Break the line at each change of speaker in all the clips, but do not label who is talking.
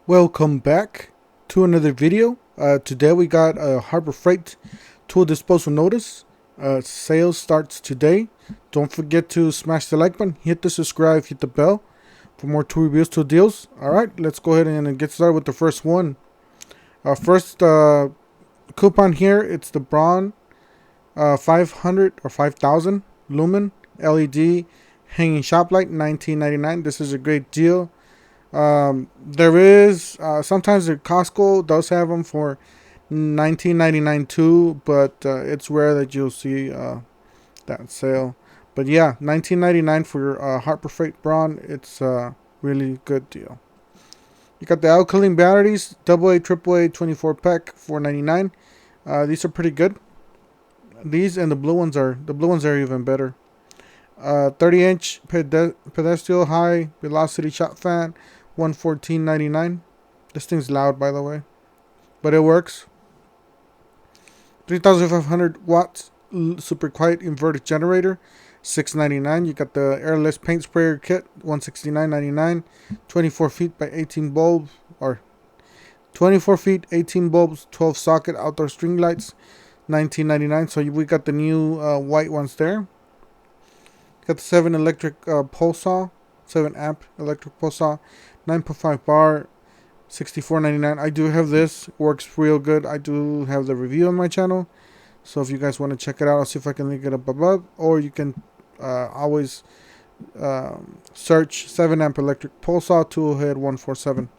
Welcome back to another video. Today we got a Harbor Freight tool disposal notice. Sales starts today. Don't forget to smash the like button, hit the subscribe, hit the bell for more tool reviews, tool deals. Alright, let's go ahead and get started with the first one. First coupon here, it's the Braun 500 or 5000 Lumen LED hanging shop light, $19.99. This is a great deal. There is sometimes the Costco does have them for $19.99 too, but it's rare that you'll see that sale. But yeah, $19.99 for Harbor Freight Braun. It's a really good deal. You got the Alkaline Batteries, AA, AAA, 24 pack, $4.99. These are pretty good. These and the blue ones are even better. 30-inch pedestal high velocity shot fan, $114.99. This thing's loud, by the way, but it works. 3,500 watts super quiet inverter generator, $6.99. You got the airless paint sprayer kit, $169.99. 24 feet by 18 bulbs, or 24 feet, 18 bulbs, 12 socket outdoor string lights, $19.99. So we got the new white ones there. Got the 7 electric pole saw, 7 amp electric pole saw, 9.5 bar, $64.99. I do have this, works real good. I do have the review on my channel, so if you guys want to check it out, I'll see if I can link it up above, or you can always search 7 amp electric pole saw tool head 147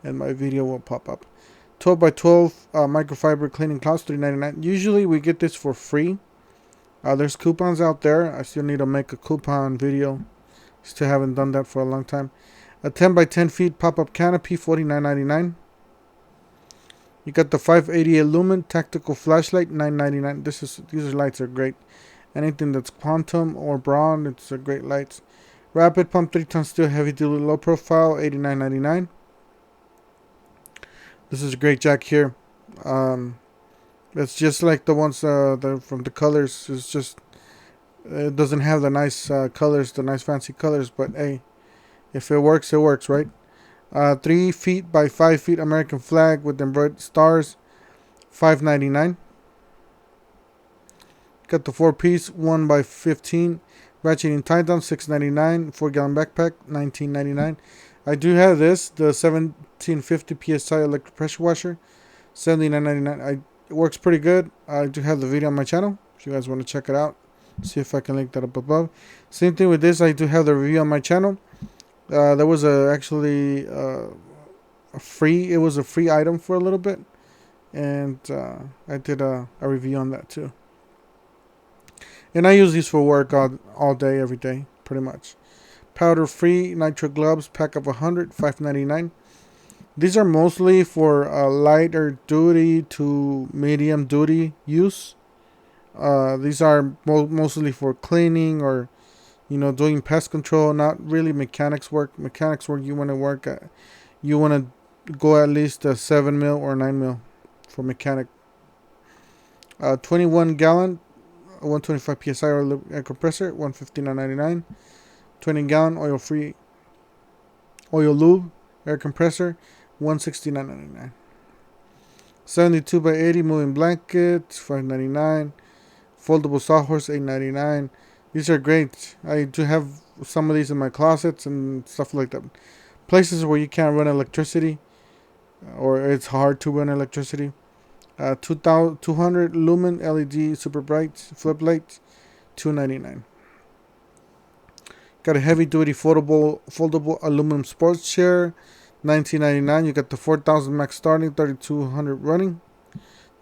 and my video will pop up. 12 by 12 microfiber cleaning cloths, $3.99. Usually we get this for free. There's coupons out there. I still need to make a coupon video. Still haven't done that for a long time. A 10 by 10 feet pop-up canopy, $49.99. You got the 580 Lumen tactical flashlight, $9.99. These lights are great. Anything that's quantum or Braun, it's a great lights. Rapid pump 3-ton steel heavy duty low profile, $89.99. This is a great jack here. It's just like the ones from the colors. It's just, it doesn't have the nice colors, the nice fancy colors, but hey, if it works, right? 3 feet by 5 feet American flag with embroidered stars, $5.99. Got the 4-piece 1 by 15 ratcheting tie down, $6.99. 4-gallon backpack, $19.99. I do have this, the 1750 psi electric pressure washer, $79.99. It works pretty good. I do have the video on my channel if you guys want to check it out. See if I can link that up above. Same thing with this. I do have the review on my channel. There was actually a free. It was a free item for a little bit, and I did a review on that too. And I use these for work all day, every day, pretty much. Powder free Nitro Gloves, pack of 100, $5.99. These are mostly for lighter duty to medium duty use. These are mostly for cleaning or, doing pest control. Not really mechanics work. Mechanics work, you want to work at, you want to go at least a 7 mil or 9 mil for mechanic. 21 gallon, 125 psi air compressor, $159.99. 20 gallon oil free oil lube air compressor, $169.99. 72 by 80 moving blanket, $5.99. Foldable sawhorse, $8.99. These are great. I do have some of these in my closets and stuff like that. Places where you can't run electricity, or it's hard to run electricity. 200 Lumen LED super bright flip lights, $2.99. Got a heavy duty foldable aluminum sports chair, $19.99. You got the 4,000 max starting, 3,200 running,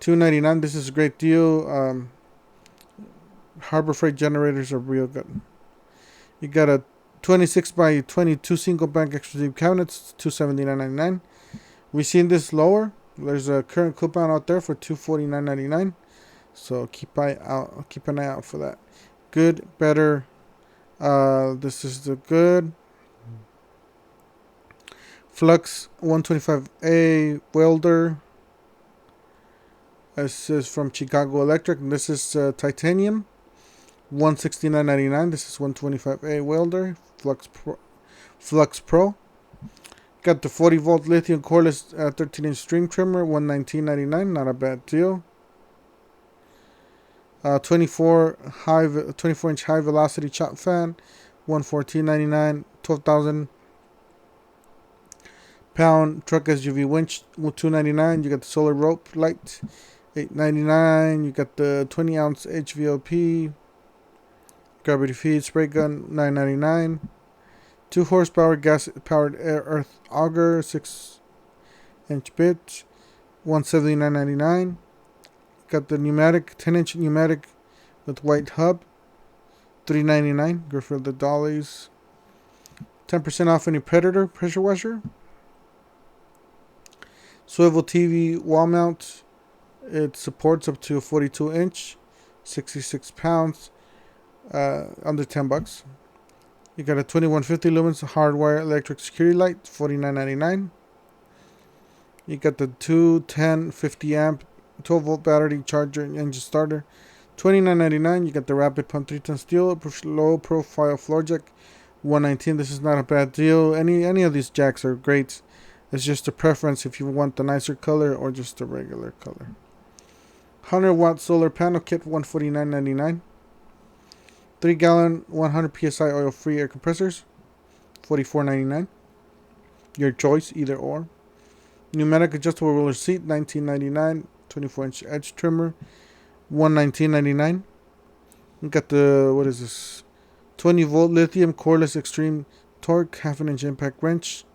$2.99. This is a great deal. Harbor Freight generators are real good. You got a 26 by 22 single bank exclusive cabinets, $279.99. We seen this lower. There's a current coupon out there for $249.99. So keep an eye out for that. Good, better. This is the good Flux 125A Welder. This is from Chicago Electric. This is titanium, $169.99. This is 125A Welder Flux Pro. Got the 40 volt lithium cordless 13-inch string trimmer, $119.99. Not a bad deal. 24-inch high velocity chop fan, $114.99. 12,000-pound truck SUV winch, $299. You got the solar rope light, $899. You got the 20-ounce HVOP gravity feed spray gun, $999. 2 horsepower gas powered earth auger, 6-inch bit, $179.99. Got the pneumatic 10-inch pneumatic with white hub, $399. Go for the dollies. 10% off any Predator pressure washer. Swivel TV wall mount. It supports up to a 42-inch, 66 pounds, under $10. You got a 2150 lumens hardwire electric security light, $49.99. You got the 210 50 amp 12 volt battery charger and engine starter, $29.99. You got the rapid pump 3-ton steel low profile floor jack, $119. This is not a bad deal. Any of these jacks are great. It's just a preference if you want the nicer color or just the regular color. 100 watt solar panel kit, $149.99. 3-gallon 100 psi oil free air compressors, $44.99. Your choice, either or. Pneumatic adjustable roller seat, $19.99. 24-inch edge trimmer, $119.99. You got the, what is this, 20 volt lithium cordless extreme torque 1/2 inch impact wrench,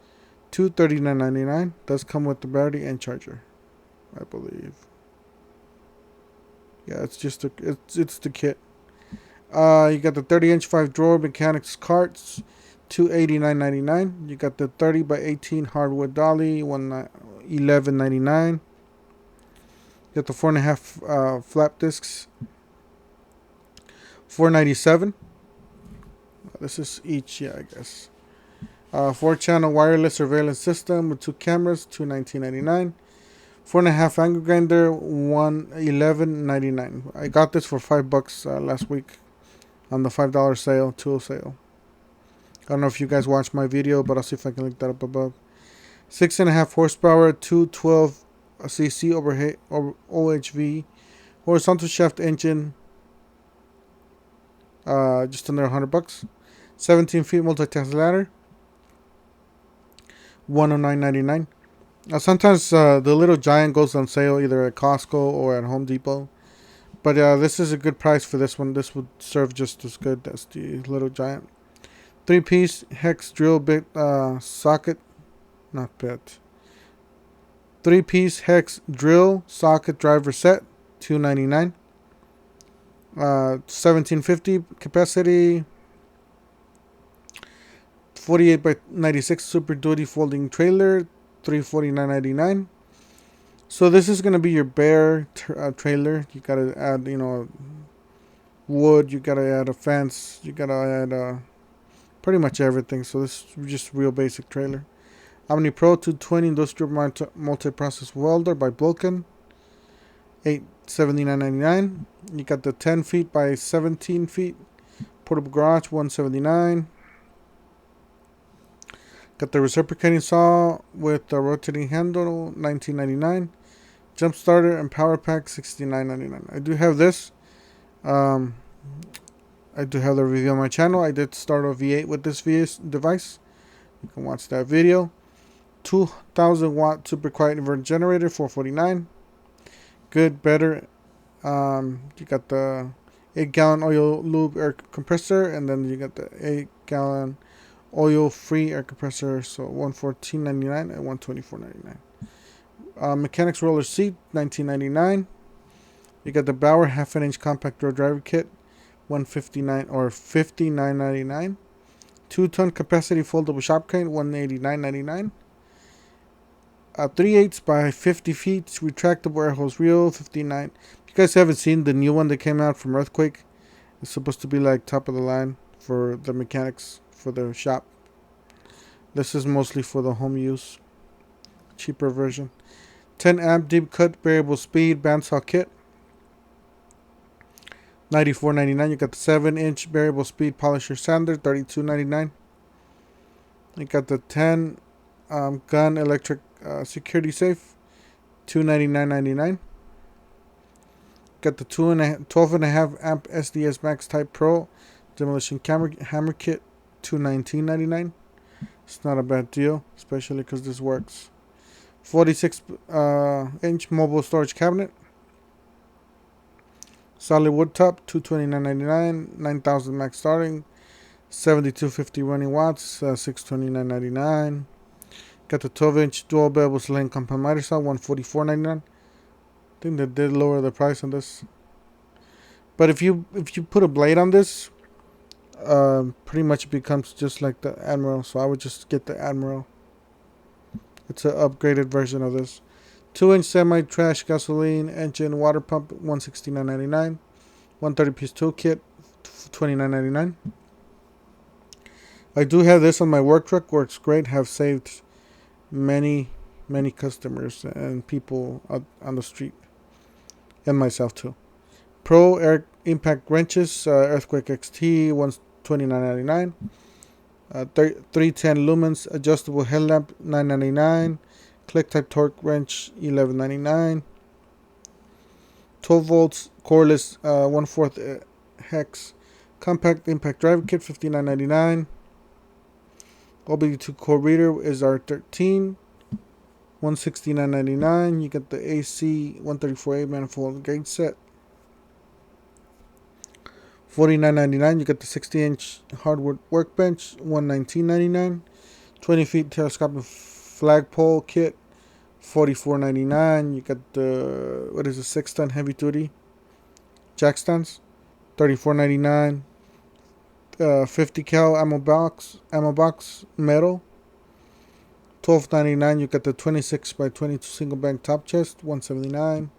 $239.99. Does come with the battery and charger, I believe. Yeah, it's just it's the kit. You got the 30-inch 5-drawer mechanics carts, $289.99. You got the 30 by 18 hardwood dolly, $11.99. You got the 4.5 flap discs, $4.97. This is each, yeah, I guess. 4-channel wireless surveillance system with 2 cameras, $219.99. 4.5 angle grinder, $11.99. I got this for $5 last week on the $5 sale, tool sale. I don't know if you guys watched my video, but I'll see if I can link that up above. 6.5 horsepower, 212 cc overhead OHV horizontal shaft engine, just under $100. 17 feet multi-task ladder, $109.99. Sometimes the little giant goes on sale either at Costco or at Home Depot. But this is a good price for this one. This would serve just as good as the little giant. 3-piece hex drill bit socket, not bit. 3-piece hex drill socket driver set, $299. 1750 capacity. 48 by 96 Super Duty folding trailer, $349.99. So this is going to be your bare trailer. You got to add, wood. You got to add a fence. You got to add pretty much everything. So this is just real basic trailer. Omni Pro 220 Industrial Multi-Process Welder by Vulcan, $879.99. You got the 10 feet by 17 feet portable garage, $179. Got the reciprocating saw with the rotating handle, $19.99. Jump starter and power pack, $69.99. I do have this. I do have the review on my channel. I did start a V8 with this device. You can watch that video. 2,000 watt super quiet inverter generator, $449. Good, better. You got the 8-gallon oil lube air compressor, and then you got the 8-gallon oil free air compressor, so $114.99 and $124.99. Mechanics roller seat, $19.99. You got the Bauer 1/2 inch compactor driver kit, $159 or $59.99. 2-ton capacity foldable shop crane, $189.99. 3/8 by 50 feet retractable air hose reel, $59. If you guys haven't seen the new one that came out from Earthquake, it's supposed to be like top of the line for the mechanics for the shop. This is mostly for the home use, cheaper version. 10 amp deep cut variable speed bandsaw kit, $94.99. You got the 7-inch variable speed polisher sander, $32.99. You got the 10 gun electric security safe, $299.99. Got the 12.5 amp SDS Max Type Pro demolition hammer kit, $219.99. It's not a bad deal, especially because this works. 46-inch mobile storage cabinet, solid wood top, $229.99. 9,000 max starting, 7250 running watts, $629.99. Got the 12-inch dual bevel sling compound miter saw, $144.99. I think they did lower the price on this. But if you put a blade on this, pretty much it becomes just like the Admiral. So I would just get the Admiral. It's an upgraded version of this. 2-inch semi-trash gasoline engine water pump, $169.99. 130-piece toolkit, $29.99. I do have this on my work truck. Works great. Have saved many customers and people on the street, and myself too. Pro Air Impact Wrenches, Earthquake XT, $129.99. 310 lumens adjustable headlamp, $9.99. Click type torque wrench, $11.99. 12 volts coreless 1/4 hex compact impact driver kit, $59.99. OBD2 core reader is R13, $169.99. You get the AC 134A manifold gauge set, $49.99. You get the 60-inch hardwood workbench, $119.99. 20 feet telescopic flagpole kit, $44.99. You got the 6-ton heavy duty jack stands, $34.99. 50 cal ammo box metal, $12.99. You got the 26 by 22 single bank top chest, $179.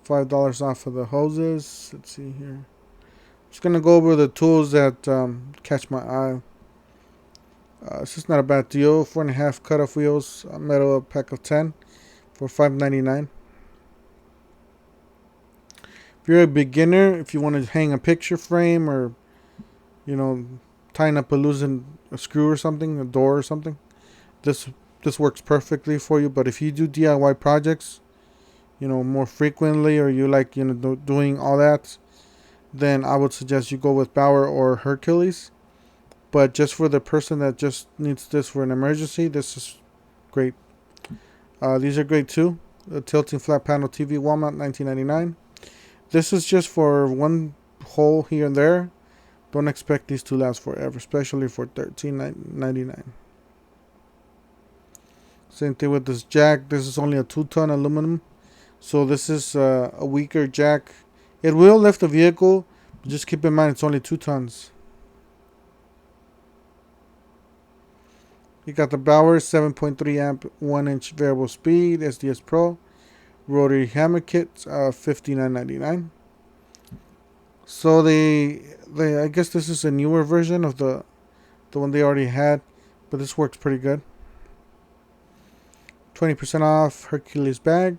$5 off of the hoses. Let's see here. Just gonna go over the tools that catch my eye. It's just not a bad deal. 4.5 cutoff wheels, metal pack of 10 for $5.99. If you're a beginner, if you want to hang a picture frame or, tying up a screw or something, a door or something, this works perfectly for you. But if you do DIY projects, more frequently, or you like, doing all that, then I would suggest you go with Bauer or Hercules. But just for the person that just needs this for an emergency, this is great. These are great too. The tilting flat panel TV wall mount, $19.99. This is just for one hole here and there. Don't expect these to last forever, especially for $13.99. Same thing with this jack. This is only a 2-ton aluminum, so this is a weaker jack. It will lift the vehicle, but just keep in mind it's only 2 tons. You got the Bauer 7.3 amp 1-inch variable speed SDS Pro rotary hammer kit, $59.99. So I guess this is a newer version of the one they already had, but this works pretty good. 20% off Hercules bag.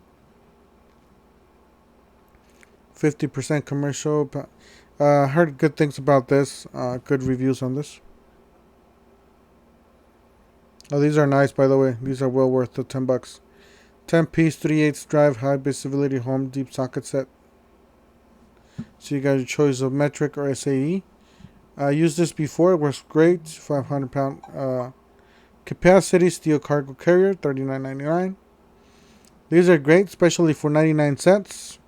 50% commercial. Heard good things about this. Good reviews on this. Oh, these are nice, by the way. These are well worth the $10. 10-piece 3/8 drive high visibility home deep socket set. So you got your choice of metric or SAE. I used this before. It works great. 500-pound capacity steel cargo carrier, $39.99. These are great, especially for 99 cents.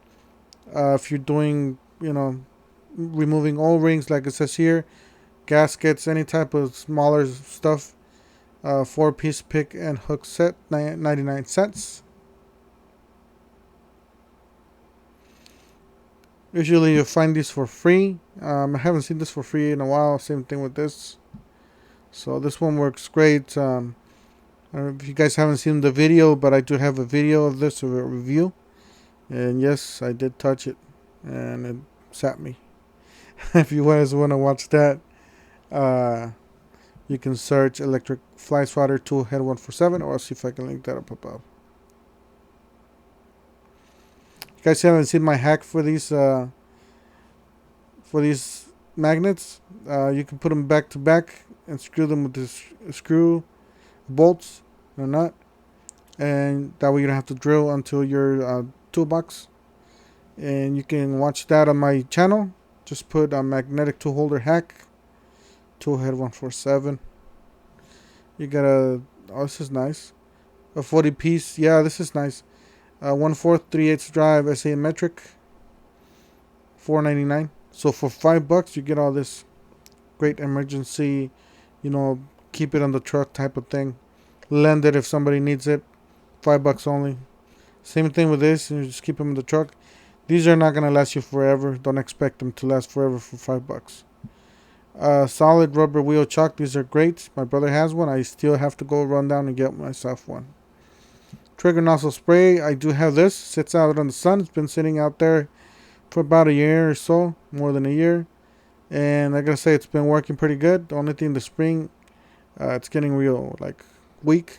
If you're doing, removing O-rings, like it says here, gaskets, any type of smaller stuff. 4-piece pick and hook set, 99 cents. Usually you'll find these for free. I haven't seen this for free in a while. Same thing with this. So this one works great. I don't know if you guys haven't seen the video, but I do have a video of this, a review. And yes, I did touch it, and it sat me. If you guys want to watch that, you can search electric fly swatter tool head 147, or I'll see if I can link that up above. You guys haven't seen my hack for these magnets. You can put them back to back and screw them with this screw bolts and a nut, and that way you don't have to drill until your toolbox. And you can watch that on my channel. Just put a magnetic tool holder hack, tool head 147. You got a, oh, this is nice, a 40 piece. Yeah, this is nice. 1/4 3/8 drive SA metric, $4.99. So for $5 you get all this great emergency, keep it on the truck type of thing. Lend it if somebody needs it. $5 only. Same thing with this, you just keep them in the truck. These are not gonna last you forever. Don't expect them to last forever for $5. Solid rubber wheel chock. These are great. My brother has one. I still have to go run down and get myself one. Trigger nozzle spray. I do have this. Sits out in the sun. It's been sitting out there for about a year or so, more than a year. And I gotta say, it's been working pretty good. The only thing, the spring, it's getting real weak,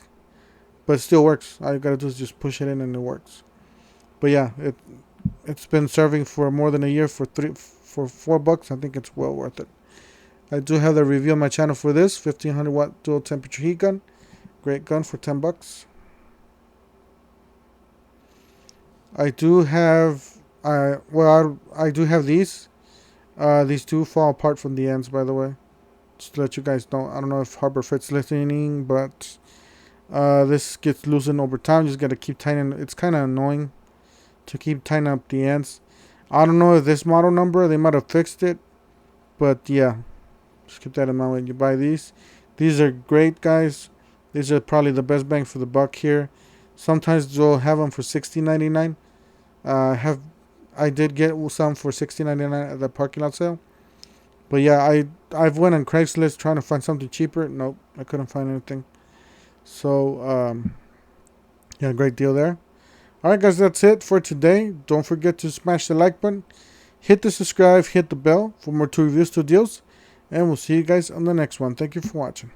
but it still works. All you gotta do is just push it in and it works. But yeah, it's been serving for more than a year for $4. I think it's well worth it. I do have the review on my channel for this 1500 watt dual temperature heat gun. Great gun for $10. I do have I do have these. These do fall apart from the ends, by the way. Just to let you guys know. I don't know if Harbor Freights listening, but this gets loosened over time. Just gotta keep tightening. It's kind of annoying to keep tightening up the ends. I don't know if this model number, they might have fixed it, but yeah, just keep that in mind when you buy these. These are great, guys. These are probably the best bang for the buck here. Sometimes they'll have them for $16.99. I did get some for $16.99 at the parking lot sale. But yeah, I've went on Craigslist trying to find something cheaper. Nope, I couldn't find anything. So yeah, great deal there. Alright guys, that's it for today. Don't forget to smash the like button, hit the subscribe, hit the bell for more tool reviews, tool deals, and we'll see you guys on the next one. Thank you for watching.